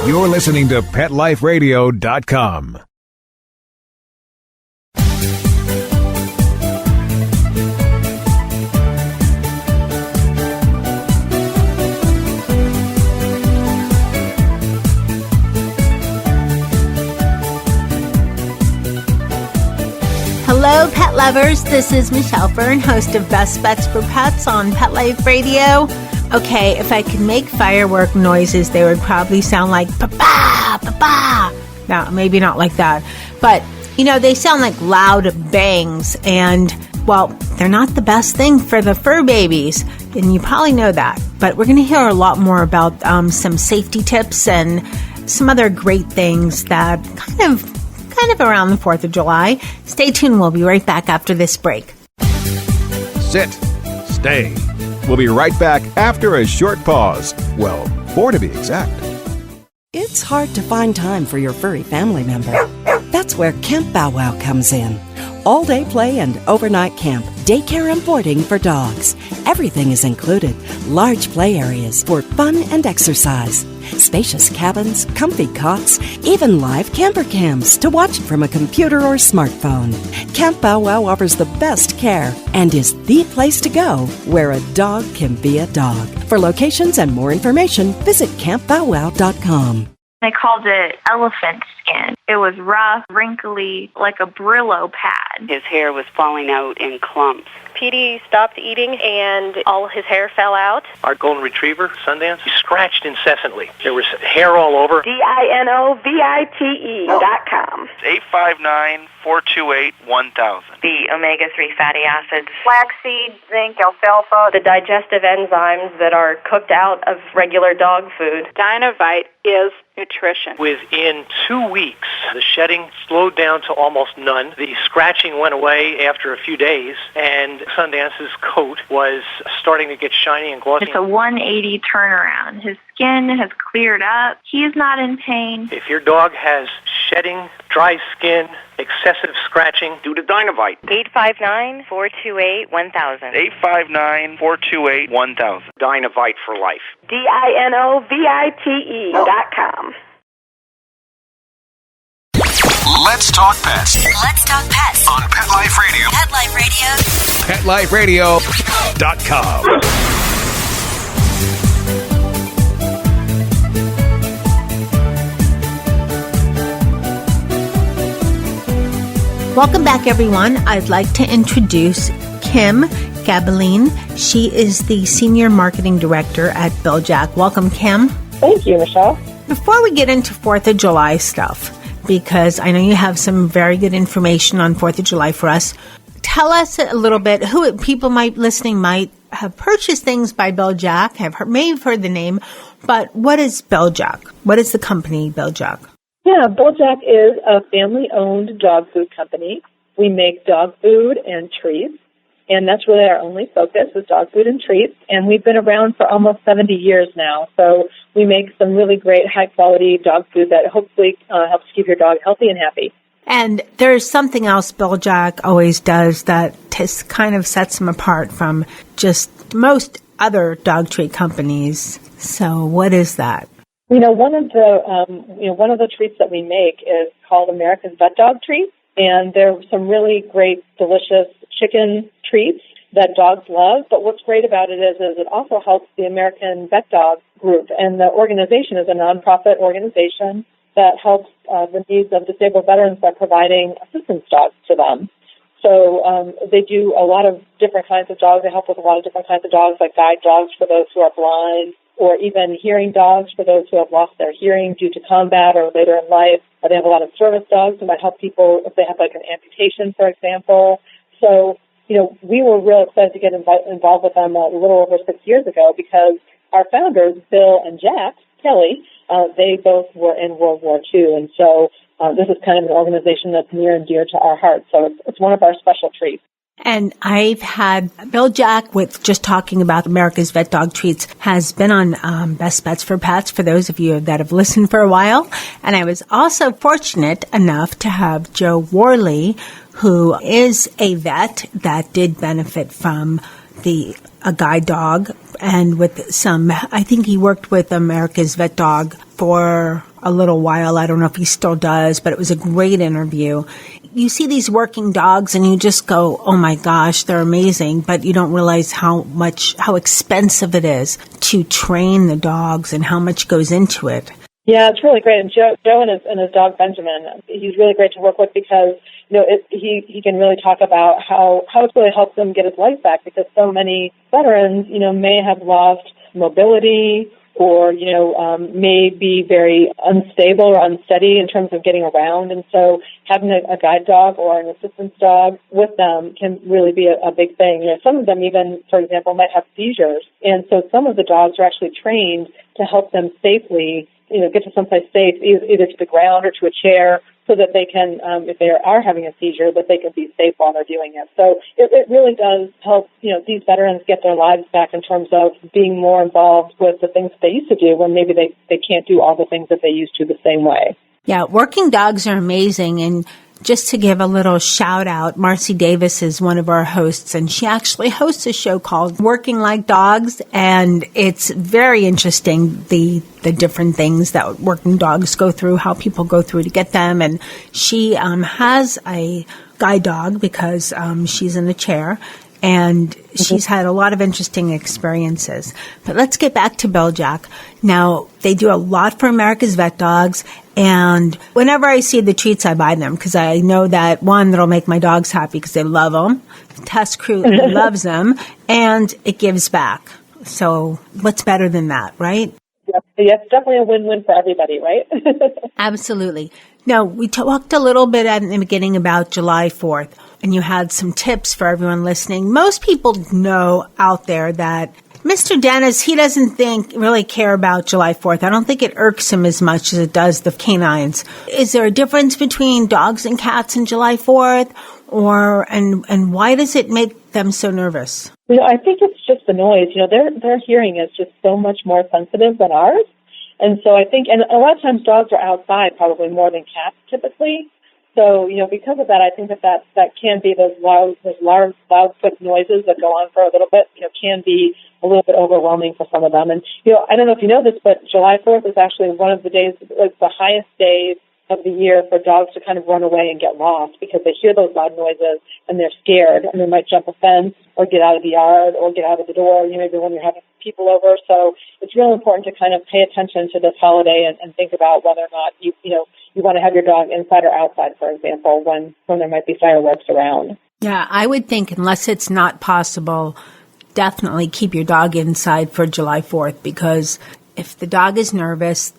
You're listening to PetLifeRadio.com. Hello, pet lovers. This is Michelle Fern, host of Best Bets for Pets on Pet Life Radio. Okay, if I could make firework noises, they would probably sound like pa-pa, pa-pa. No, maybe not like that. But, you know, they sound like loud bangs. And, well, they're not the best thing for the fur babies. And you probably know that. But we're going to hear a lot more about some safety tips and some other great things that kind of around the 4th of July. Stay tuned. We'll be right back after this break. Sit. Stay. We'll be right back after a short pause. Well, 4 to be exact. It's hard to find time for your furry family member. That's where Camp Bow Wow comes in. All-day play and overnight camp, daycare and boarding for dogs. Everything is included. Large play areas for fun and exercise. Spacious cabins, comfy cots, even live camper cams to watch from a computer or smartphone. Camp Bow Wow offers the best care and is the place to go where a dog can be a dog. For locations and more information, visit campbowwow.com. They called it elephant skin. It was rough, wrinkly, like a Brillo pad. His hair was falling out in clumps. Petey stopped eating and all his hair fell out. Our golden retriever, Sundance, he scratched incessantly. There was hair all over. DINOVITE.com. 859-428-1000. The omega-3 fatty acids. Flaxseed, zinc, alfalfa. The digestive enzymes that are cooked out of regular dog food. Dinovite is nutrition. Within 2 weeks, the shedding slowed down to almost none. The scratching went away after a few days, and Sundance's coat was starting to get shiny and glossy. It's a 180 turnaround. His skin has cleared up. He's not in pain. If your dog has shedding, dry skin, excessive scratching, do the Dinovite. 859-428-1000. 859-428-1000. Dinovite for life. DINOVITE.com. Let's talk pets. Let's talk pets On Pet Life Radio. Pet Life Radio. PetLifeRadio.com. Welcome back, everyone. I'd like to introduce Kim Gaebelein. She is the Senior Marketing Director at Bil-Jac. Welcome, Kim. Thank you, Michelle. Before we get into 4th of July stuff, because I know you have some very good information on 4th of July for us, tell us a little bit who people listening might have purchased things by Bil-Jac, may have heard the name, but what is Bil-Jac? What is the company Bil-Jac? Yeah, Bil-Jac is a family-owned dog food company. We make dog food and treats, and that's really our only focus is dog food and treats, and we've been around for almost 70 years now, so we make some really great high-quality dog food that hopefully helps keep your dog healthy and happy. And there's something else Bil-Jac always does that kind of sets them apart from just most other dog treat companies. So what is that? You know, one of the treats that we make is called America's VetDog treats, and they're some really great, delicious chicken treats that dogs love. But what's great about it is it also helps the American VetDog group, and the organization is a nonprofit organization that helps the needs of disabled veterans by providing assistance dogs to them. So they do a lot of different kinds of dogs. They help with a lot of different kinds of dogs, like guide dogs for those who are blind, or even hearing dogs for those who have lost their hearing due to combat or later in life. They have a lot of service dogs that might help people if they have like an amputation, for example. So, you know, we were real excited to get involved with them a little over 6 years ago because our founders, Bill and Jack Kelly, they both were in World War II. And so this is kind of an organization that's near and dear to our hearts. So it's one of our special treats. And I've had Bil-Jac with just talking about America's Vet Dog Treats has been on Best Bets for Pets for those of you that have listened for a while. And I was also fortunate enough to have Joe Worley, who is a vet that did benefit from a guide dog and with some, I think he worked with America's Vet Dog for a little while. I don't know if he still does, but it was a great interview. You see these working dogs and you just go, oh my gosh, they're amazing, but you don't realize how expensive it is to train the dogs and how much goes into it. Yeah, it's really great. And Joe and his dog Benjamin, he's really great to work with because he can really talk about how it's really helped him get his life back, because so many veterans may have lost mobility or may be very unstable or unsteady in terms of getting around, and so having a guide dog or an assistance dog with them can really be a big thing. Some of them even, for example, might have seizures, and so some of the dogs are actually trained to help them safely get to someplace safe, either to the ground or to a chair, so that they can, if they are having a seizure, that they can be safe while they're doing it. So it really does help, these veterans get their lives back in terms of being more involved with the things that they used to do when maybe they can't do all the things that they used to the same way. Yeah, working dogs are amazing. And just to give a little shout out, Marcy Davis is one of our hosts, and she actually hosts a show called Working Like Dogs, and it's very interesting, the different things that working dogs go through, how people go through to get them. And she has a guide dog because she's in a chair, and she's had a lot of interesting experiences. But let's get back to Bil-Jac. Now, they do a lot for America's VetDogs, and whenever I see the treats, I buy them because I know that, one, that'll make my dogs happy because they love them. The test crew loves them, and it gives back. So what's better than that, right? Yep, it's definitely a win-win for everybody, right? Absolutely. Now, we talked a little bit at the beginning about July 4th, and you had some tips for everyone listening. Most people know out there that Mr. Dennis, he doesn't really care about July 4th. I don't think it irks him as much as it does the canines. Is there a difference between dogs and cats in July 4th? And why does it make them so nervous? I think it's just the noise. Their hearing is just so much more sensitive than ours. And so I think, and a lot of times dogs are outside probably more than cats typically. So, because of that, I think that can be those loud, quick noises that go on for a little bit, can be a little bit overwhelming for some of them. And, I don't know if you know this, but July 4th is actually one of the days, it's the highest days of the year for dogs to kind of run away and get lost because they hear those loud noises and they're scared and they might jump a fence or get out of the yard or get out of the door, maybe when you're having people over. So it's real important to kind of pay attention to this holiday and think about whether or not you want to have your dog inside or outside, for example, when there might be fireworks around. Yeah, I would think unless it's not possible, definitely keep your dog inside for July 4th, because if the dog is nervous,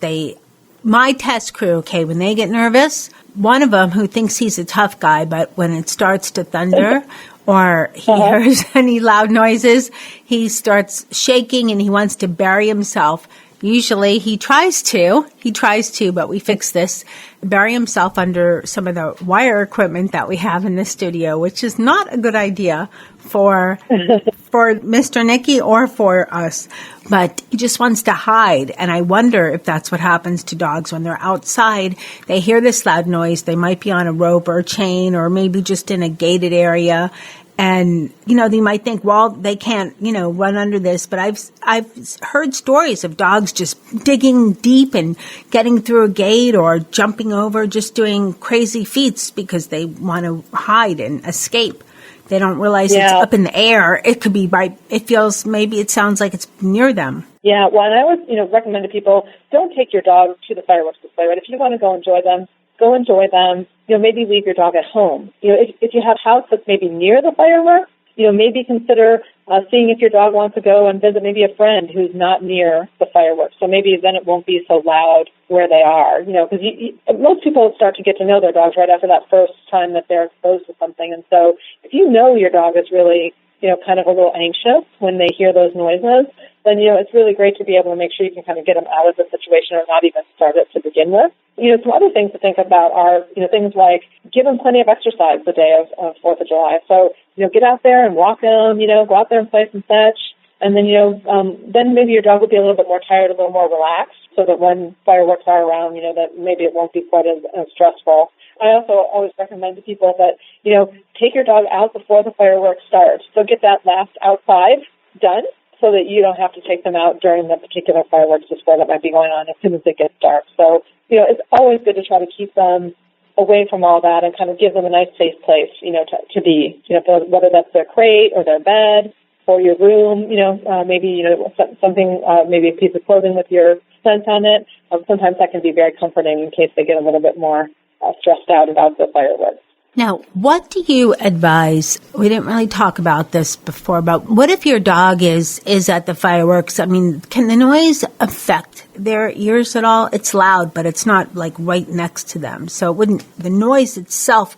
my test crew, when they get nervous, one of them who thinks he's a tough guy, but when it starts to thunder or he hears any loud noises, he starts shaking and he wants to bury himself. Usually he tries to, but we fix this, bury himself under some of the wire equipment that we have in the studio, which is not a good idea for Mr. Nicky or for us. But he just wants to hide. And I wonder if that's what happens to dogs when they're outside. They hear this loud noise. They might be on a rope or a chain or maybe just in a gated area. And, they might think, well, they can't, run under this. But I've heard stories of dogs just digging deep and getting through a gate or jumping over, just doing crazy feats because they want to hide and escape. They don't realize it's up in the air. It could be it sounds like it's near them. Yeah, well, and I always, recommend to people, don't take your dog to the fireworks display, right? If you want to go enjoy them, go enjoy them. Maybe leave your dog at home. If you have a house that's maybe near the fireworks, maybe consider seeing if your dog wants to go and visit maybe a friend who's not near the fireworks. So maybe then it won't be so loud where they are, because most people start to get to know their dogs right after that first time that they're exposed to something. And so if your dog is really, kind of a little anxious when they hear those noises, then, it's really great to be able to make sure you can kind of get them out of the situation or not even start it to begin with. Some other things to think about are, things like give them plenty of exercise the day of 4th of July. So, get out there and walk them, go out there and play some fetch. And then, then maybe your dog will be a little bit more tired, a little more relaxed, so that when fireworks are around, that maybe it won't be quite as stressful. I also always recommend to people that, take your dog out before the fireworks start. So get that last outside done so that you don't have to take them out during the particular fireworks display that might be going on as soon as it gets dark. So, it's always good to try to keep them away from all that and kind of give them a nice safe place, to be, whether that's their crate or their bed or your room, maybe, something, maybe a piece of clothing with your scent on it. Sometimes that can be very comforting in case they get a little bit more stressed out about the fireworks. Now, what do you advise? We didn't really talk about this before, but what if your dog is at the fireworks? I mean, can the noise affect their ears at all? It's loud, but it's not like right next to them. So the noise itself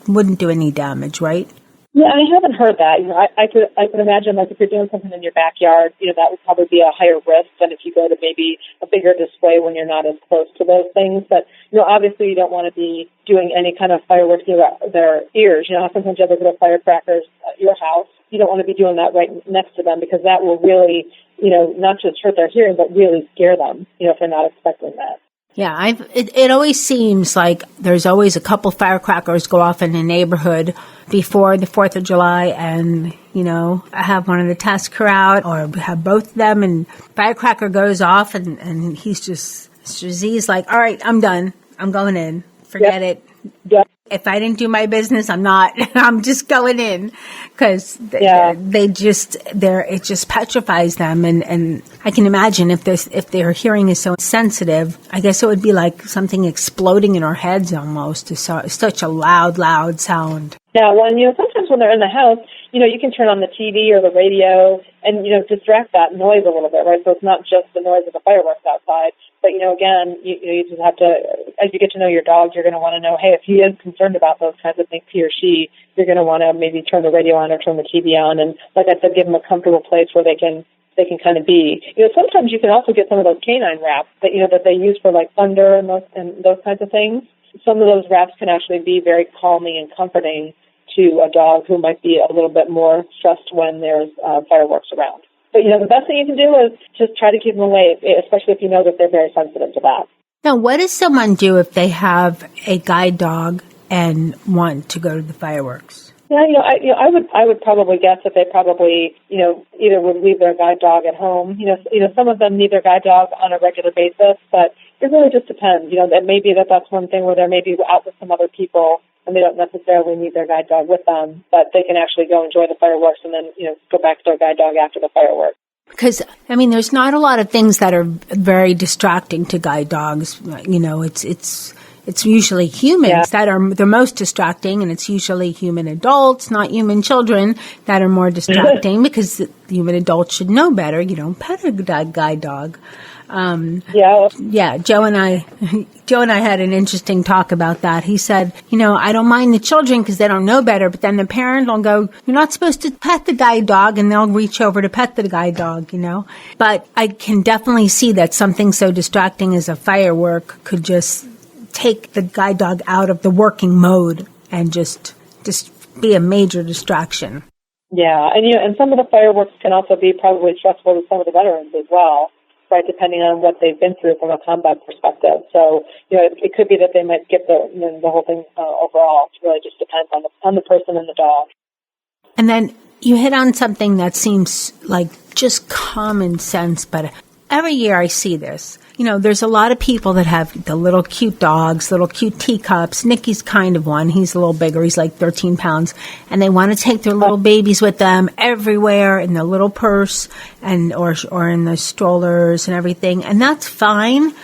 wouldn't do any damage, right? Yeah, I haven't heard that. I could imagine, like, if you're doing something in your backyard, that would probably be a higher risk than if you go to maybe a bigger display when you're not as close to those things. But, obviously you don't want to be doing any kind of fireworks near their ears. Sometimes you have those little firecrackers at your house. You don't want to be doing that right next to them because that will really, not just hurt their hearing, but really scare them, if they're not expecting that. Yeah, it always seems like there's always a couple firecrackers go off in the neighborhood before the 4th of July, and, I have one of the Tusker out, or have both of them, and firecracker goes off, and he's like, all right, I'm done. I'm going in. Forget it. Yep. If I didn't do my business, I'm not. I'm just going in because it just petrifies them. And I can imagine if their hearing is so sensitive, I guess it would be like something exploding in our heads almost. It's such a loud sound. Yeah, well, sometimes when they're in the house, you can turn on the TV or the radio and, distract that noise a little bit, right? So it's not just the noise of the fireworks outside. But, again, you just have to, as you get to know your dog, you're going to want to know, hey, if he is concerned about those kinds of things, he or she, you're going to want to maybe turn the radio on or turn the TV on. And like I said, give them a comfortable place where they can kind of be. Sometimes you can also get some of those canine wraps that, that they use for like thunder and those kinds of things. Some of those wraps can actually be very calming and comforting to a dog who might be a little bit more stressed when there's fireworks around. But, the best thing you can do is just try to keep them away, especially if you know that they're very sensitive to that. Now, what does someone do if they have a guide dog and want to go to the fireworks? Yeah, I would probably guess that they probably, either would leave their guide dog at home. Some of them need their guide dog on a regular basis, but it really just depends. That maybe that's one thing where they're maybe out with some other people and they don't necessarily need their guide dog with them, but they can actually go enjoy the fireworks and then, go back to their guide dog after the fireworks. Because, there's not a lot of things that are very distracting to guide dogs. It's usually humans that are the most distracting, and it's usually human adults, not human children, that are more distracting because the human adults should know better. You don't pet a guide dog. Joe and I had an interesting talk about that. He said, I don't mind the children because they don't know better, but then the parent will go, you're not supposed to pet the guide dog, and they'll reach over to pet the guide dog, But I can definitely see that something so distracting as a firework could just take the guide dog out of the working mode and just be a major distraction. Yeah, and some of the fireworks can also be probably stressful to some of the veterans as well, right, depending on what they've been through from a combat perspective. So, it could be that they might skip the whole thing overall. It really just depends on the person and the dog. And then you hit on something that seems like just common sense, but every year I see this. There's a lot of people that have the little cute dogs, little cute teacups. Nicky's kind of one. He's a little bigger. He's like 13 pounds. And they want to take their little babies with them everywhere in their little purse and or in the strollers and everything. And that's fine,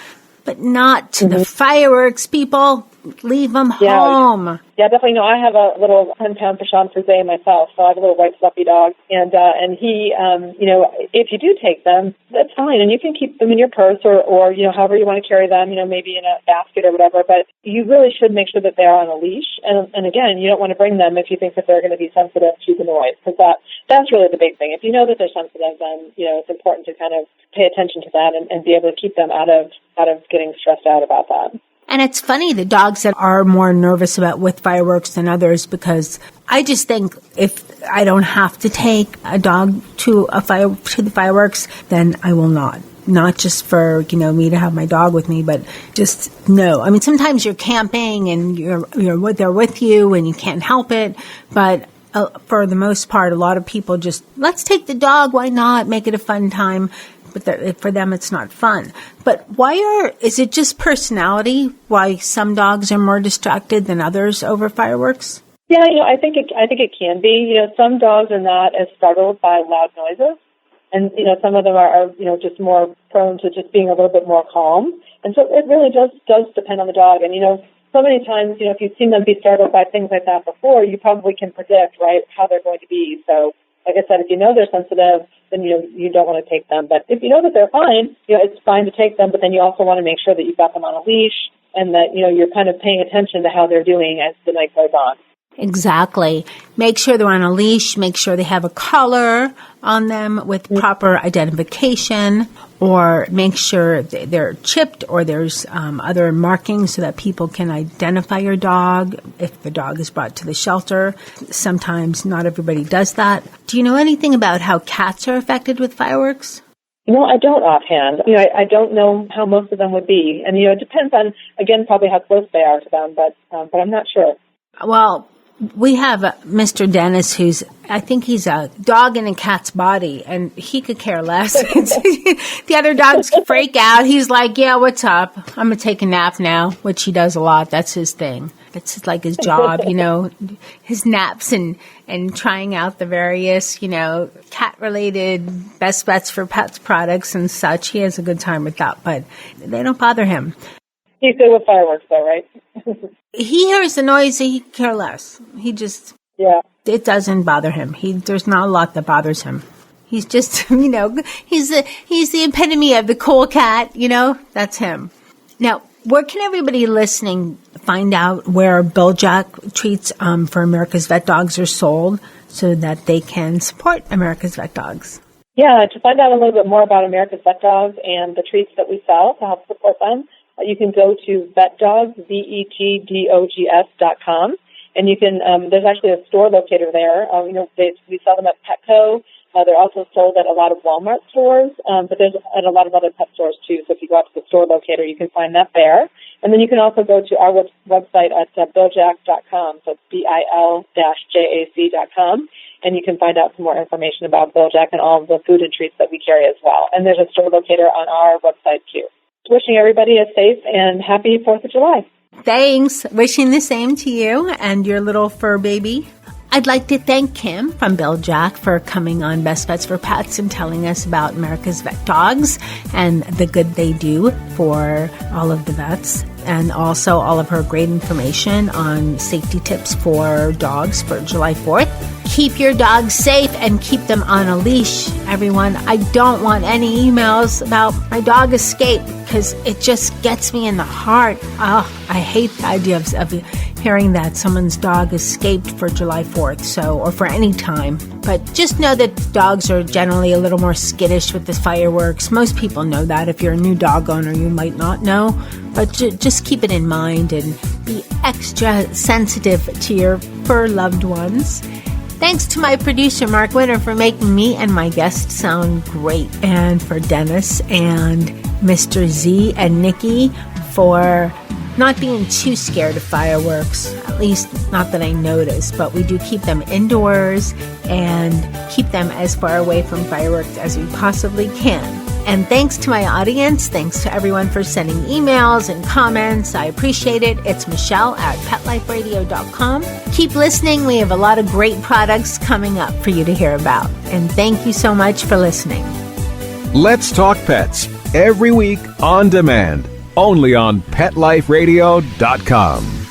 but not to the fireworks, people. Leave them home. Yeah, definitely. I have a little 10-pound Bichon Frise myself, so I have a little white fluffy dog. And he, if you do take them, that's fine. And you can keep them in your purse or however you want to carry them, maybe in a basket or whatever. But you really should make sure that they're on a leash. And again, you don't want to bring them if you think that they're going to be sensitive to the noise, because that's really the big thing. If you know that they're sensitive, then, it's important to kind of pay attention to that and be able to keep them out of getting stressed out about that. And it's funny, the dogs that are more nervous with fireworks than others, because I just think if I don't have to take a dog to the fireworks, then I will not. Not just for, me to have my dog with me, but just no. Sometimes you're camping and they're with you and you can't help it. But for the most part, a lot of people just, let's take the dog, why not? Make it a fun time. But for them, it's not fun. But is it just personality? Why some dogs are more distracted than others over fireworks? Yeah, I think it can be. Some dogs are not as startled by loud noises, and some of them are just more prone to just being a little bit more calm. And so it really does depend on the dog. And so many times, if you've seen them be startled by things like that before, you probably can predict, right, how they're going to be. So, like I said, if you know they're sensitive, then you don't want to take them. But if you know that they're fine, it's fine to take them. But then you also want to make sure that you've got them on a leash and that you're kind of paying attention to how they're doing as the night goes on. Exactly. Make sure they're on a leash. Make sure they have a collar on them with proper identification, or make sure they're chipped or there's other markings so that people can identify your dog if the dog is brought to the shelter. Sometimes not everybody does that. Do you know anything about how cats are affected with fireworks? I don't offhand. I don't know how most of them would be. And, it depends on, again, probably how close they are to them, but I'm not sure. Well, we have Mr. Dennis, I think he's a dog in a cat's body, and he could care less. The other dogs freak out. He's like, yeah, what's up? I'm going to take a nap now, which he does a lot. That's his thing. It's like his job, his naps and trying out the various, cat-related Best Bets for Pets products and such. He has a good time with that, but they don't bother him. He's good with fireworks, though, right? He hears the noise, he care less. He just, it doesn't bother him. There's not a lot that bothers him. He's just, he's the epitome of the cool cat, that's him. Now, where can everybody listening find out where Bil-Jac treats for America's Vet Dogs are sold so that they can support America's Vet Dogs? Yeah, to find out a little bit more about America's Vet Dogs and the treats that we sell to help support them, you can go to VetDogs, VetDogs.com, and you can. There's actually a store locator there. We sell them at Petco. They're also sold at a lot of Walmart stores, but there's at a lot of other pet stores too. So if you go out to the store locator, you can find that there. And then you can also go to our website at Bil-Jac.com. So it's BIL-JAC.com, and you can find out some more information about Bil-Jac and all of the food and treats that we carry as well. And there's a store locator on our website too. Wishing everybody a safe and happy 4th of July. Thanks. Wishing the same to you and your little fur baby. I'd like to thank Kim from Bil-Jac for coming on Best Bets for Pets and telling us about America's Vet Dogs and the good they do for all of the vets, and also all of her great information on safety tips for dogs for July 4th. Keep your dogs safe and keep them on a leash, everyone. I don't want any emails about my dog escaped because it just gets me in the heart. Oh, I hate the idea of hearing that someone's dog escaped for July 4th, or for any time. But just know that dogs are generally a little more skittish with the fireworks. Most people know that. If you're a new dog owner, you might not know. But just keep it in mind and be extra sensitive to your fur loved ones. Thanks to my producer, Mark Winter, for making me and my guests sound great. And for Dennis and Mr. Z and Nikki for not being too scared of fireworks, at least not that I noticed, but we do keep them indoors and keep them as far away from fireworks as we possibly can. And thanks to my audience, thanks to everyone for sending emails and comments. I appreciate it. It's Michelle at PetLifeRadio.com. Keep listening. We have a lot of great products coming up for you to hear about. And thank you so much for listening. Let's Talk Pets, every week on demand, only on PetLifeRadio.com.